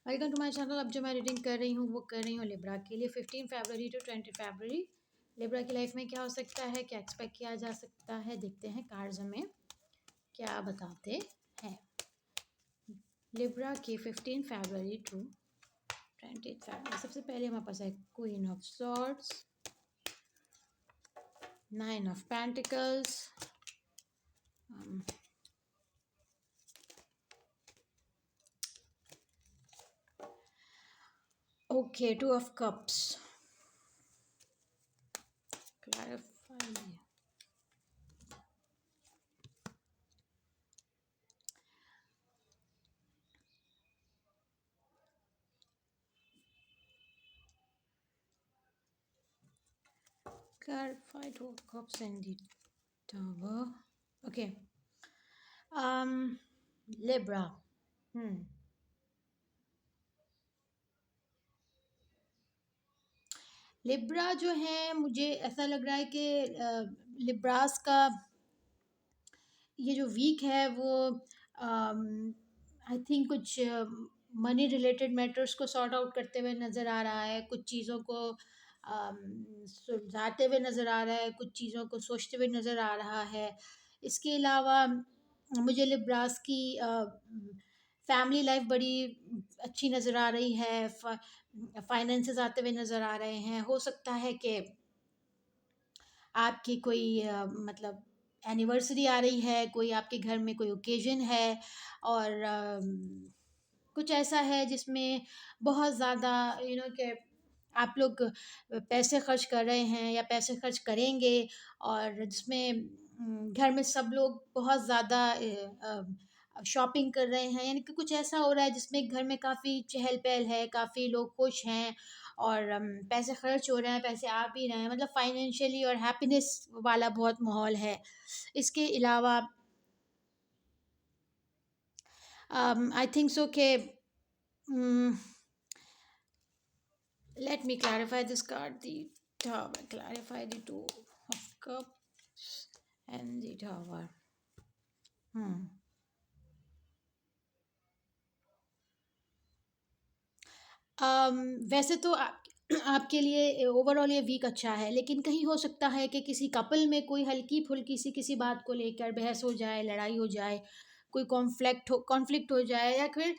Welcome to my channel. अब जो मैं रीडिंग कर रही हूँ वो कर रही हूँ लिब्रा के लिए 15 फरवरी टू 20 फरवरी। लिब्रा की लाइफ में क्या हो सकता है, क्या एक्सपेक्ट किया जा सकता है, देखते हैं कार्ड्स हमें क्या बताते हैं। लिब्रा की 15 फरवरी टू 20 फरवरी। सबसे पहले हमारे पास है queen of swords, 9 of pentacles, okay, 2 of cups. Clarify. Clarify 2 of cups and the tower. Okay. Libra. Libra जो है, मुझे ऐसा लग रहा है कि लिब्रास का ये जो वीक है वो आई थिंक कुछ मनी रिलेटेड मैटर्स को सॉर्ट आउट करते हुए नज़र आ रहा है, कुछ चीज़ों को सुलझाते हुए नज़र आ रहा है, कुछ चीज़ों को सोचते हुए नज़र आ रहा है। इसके अलावा मुझे लिब्रास की फैमिली लाइफ बड़ी अच्छी नज़र आ रही है, फाइनेंसेस आते हुए नज़र आ रहे हैं। हो सकता है कि आपकी कोई मतलब एनिवर्सरी आ रही है, कोई आपके घर में कोई ओकेजन है और कुछ ऐसा है जिसमें बहुत ज़्यादा कि आप लोग पैसे खर्च कर रहे हैं या पैसे खर्च करेंगे, और जिसमें घर में सब लोग बहुत ज़्यादा शॉपिंग कर रहे हैं, यानी कि कुछ ऐसा हो रहा है जिसमें घर में काफ़ी चहल पहल है, काफ़ी लोग खुश हैं और पैसे खर्च हो रहे हैं, पैसे आ भी रहे हैं, मतलब फाइनेंशियली और हैप्पीनेस वाला बहुत माहौल है। इसके अलावा आई थिंक सो के let me clarify this card. The tower. Clarify the 2 of cups and the tower. वैसे तो आपके लिए ओवरऑल ये वीक अच्छा है, लेकिन कहीं हो सकता है कि किसी कपल में कोई हल्की फुल्की सी किसी बात को लेकर बहस हो जाए, लड़ाई हो जाए, कोई कॉन्फ्लिक्ट हो जाए, या फिर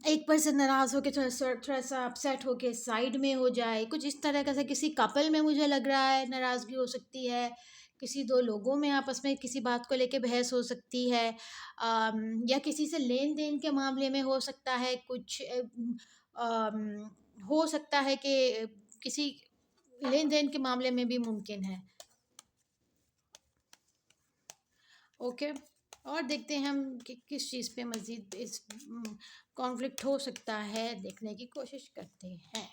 एक पर्सन नाराज़ होके थोड़ा सा अपसेट होके साइड में हो जाए, कुछ इस तरह का। से किसी कपल में मुझे लग रहा है नाराज़गी हो सकती है, किसी दो लोगों में आपस में किसी बात को लेके बहस हो सकती है, या किसी से लेन देन के मामले में हो सकता है कुछ हो सकता है कि किसी लेन देन के मामले में भी मुमकिन है। ओके, और देखते हैं हम कि किस चीज़ पे मज़ीद इस कॉन्फ्लिक्ट हो सकता है, देखने की कोशिश करते हैं।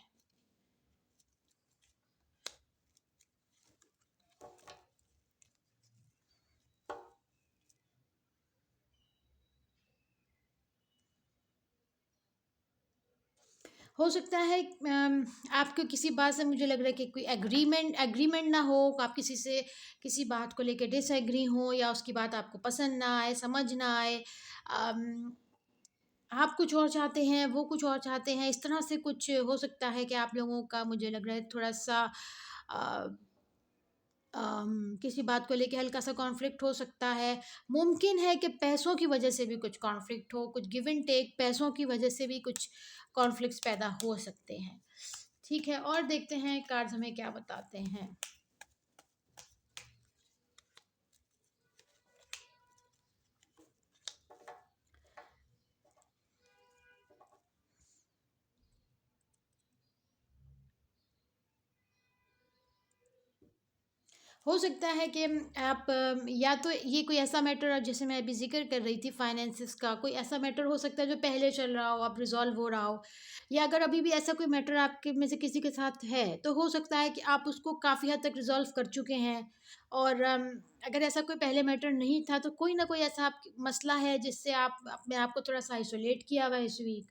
हो सकता है आपको किसी बात से, मुझे लग रहा है कि कोई एग्रीमेंट ना हो, आप किसी से किसी बात को लेके डिसएग्री हो, या उसकी बात आपको पसंद ना आए, समझ ना आए, आप कुछ और चाहते हैं, वो कुछ और चाहते हैं, इस तरह से कुछ हो सकता है कि आप लोगों का, मुझे लग रहा है थोड़ा सा किसी बात को लेके हल्का सा कॉन्फ्लिक्ट हो सकता है। मुमकिन है कि पैसों की वजह से भी कुछ कॉन्फ्लिक्ट हो, कुछ गिव एंड टेक, पैसों की वजह से भी कुछ कॉन्फ्लिक्ट्स पैदा हो सकते हैं। ठीक है, और देखते हैं कार्ड्स हमें क्या बताते हैं। हो सकता है कि आप या तो ये कोई ऐसा मैटर है, जैसे मैं अभी ज़िक्र कर रही थी फाइनेंसेस का, कोई ऐसा मैटर हो सकता है जो पहले चल रहा हो, अब रिज़ॉल्व हो रहा हो, या अगर अभी भी ऐसा कोई मैटर आपके में से किसी के साथ है, तो हो सकता है कि आप उसको काफ़ी हद तक रिज़ॉल्व कर चुके हैं। और अगर ऐसा कोई पहले मैटर नहीं था, तो कोई ना कोई ऐसा आप मसला है जिससे आप अपने आप को थोड़ा सा आइसोलेट किया हुआ है इस वीक।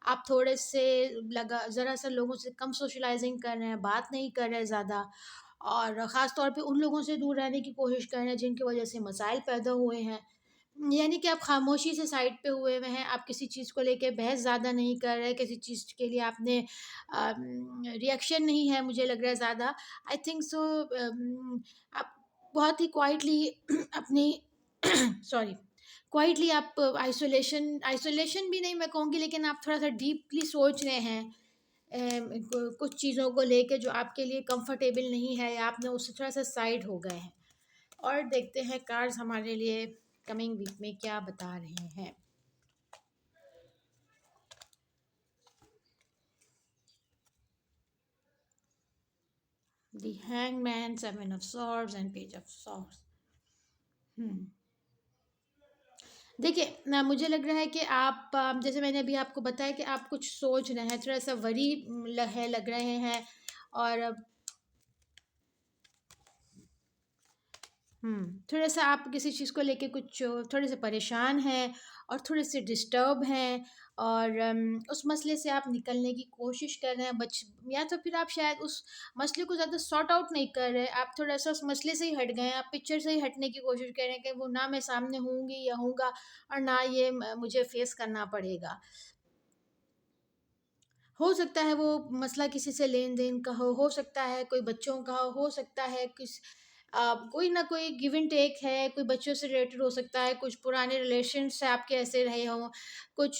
आप थोड़े से लगा ज़रा सा लोगों से कम सोशलाइजिंग कर रहे हैं, बात नहीं कर रहे ज़्यादा, और ख़ास तौर पे उन लोगों से दूर रहने की कोशिश कर रहे हैं जिनकी वजह से मसाइल पैदा हुए हैं। यानी कि आप खामोशी से साइड पे हुए हुए हैं, आप किसी चीज़ को लेके बहस ज़्यादा नहीं कर रहे, किसी चीज़ के लिए आपने रिएक्शन नहीं है मुझे लग रहा है ज़्यादा। आई थिंक सो आप बहुत ही क्वाइटली अपनी सॉरी, क्वाइटली आप आइसोलेशन भी नहीं मैं कहूँगी, लेकिन आप थोड़ा-सा डीपली सोच रहे हैं कुछ चीज़ों को लेके जो आपके लिए कंफर्टेबल नहीं है, या आपने उससे थोड़ा-सा साइड हो गए हैं। और देखते हैं कार्ड्स हमारे लिए कमिंग वीक में क्या बता रहे हैं। The hangman, seven of swords and page of swords. Hmm देखिए ना, मुझे लग रहा है कि आप जैसे मैंने अभी आपको बताया कि आप कुछ सोच रहे हैं, थोड़ा सा वरी है लग रहे हैं। और थोड़ा-सा आप किसी चीज़ को लेके कुछ थोड़े से परेशान हैं और थोड़े से डिस्टर्ब हैं, और उस मसले से आप निकलने की कोशिश कर रहे हैं, बच या तो फिर आप शायद उस मसले को ज़्यादा सॉर्ट आउट नहीं कर रहे, आप थोड़ा-सा उस मसले से ही हट गए हैं, आप पिक्चर से ही हटने की कोशिश कर रहे हैं कि वो ना मैं सामने होंगी या होऊँगा, और ना ये मुझे फेस करना पड़ेगा। हो सकता है वो मसला किसी से लेन-देन का हो सकता है कोई बच्चों का हो सकता है कोई ना कोई गिव एंड टेक है, कोई बच्चों से रिलेटेड हो सकता है, कुछ पुराने रिलेशन्स से आपके ऐसे रहे हों, कुछ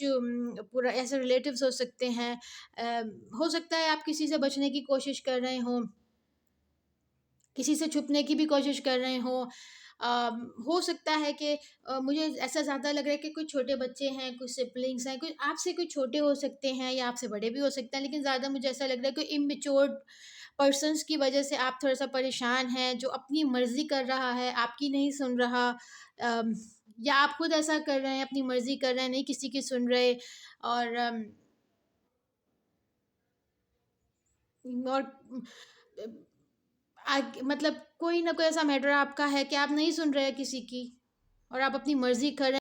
पूरा ऐसे रिलेटिव्स हो सकते हैं। हो सकता है आप किसी से बचने की कोशिश कर रहे हों, किसी से छुपने की भी कोशिश कर रहे हों। हो सकता है कि मुझे ऐसा ज़्यादा लग रहा है कि कोई छोटे बच्चे हैं, कुछ सिबलिंग्स हैं, कोई आपसे कोई छोटे हो सकते हैं या आपसे बड़े भी हो सकते हैं, लेकिन ज़्यादा मुझे ऐसा लग रहा है कोई इमैच्योर्ड पर्सन्स की वजह से आप थोड़ा-सा परेशान हैं, जो अपनी मर्ज़ी कर रहा है, आपकी नहीं सुन रहा। अम, या आप खुद ऐसा कर रहे हैं, अपनी मर्ज़ी कर रहे हैं, नहीं किसी की सुन रहे। और और मतलब कोई ना कोई ऐसा मैटर आपका है कि आप नहीं सुन रहे हैं किसी की, और आप अपनी मर्ज़ी कर रहे हैं।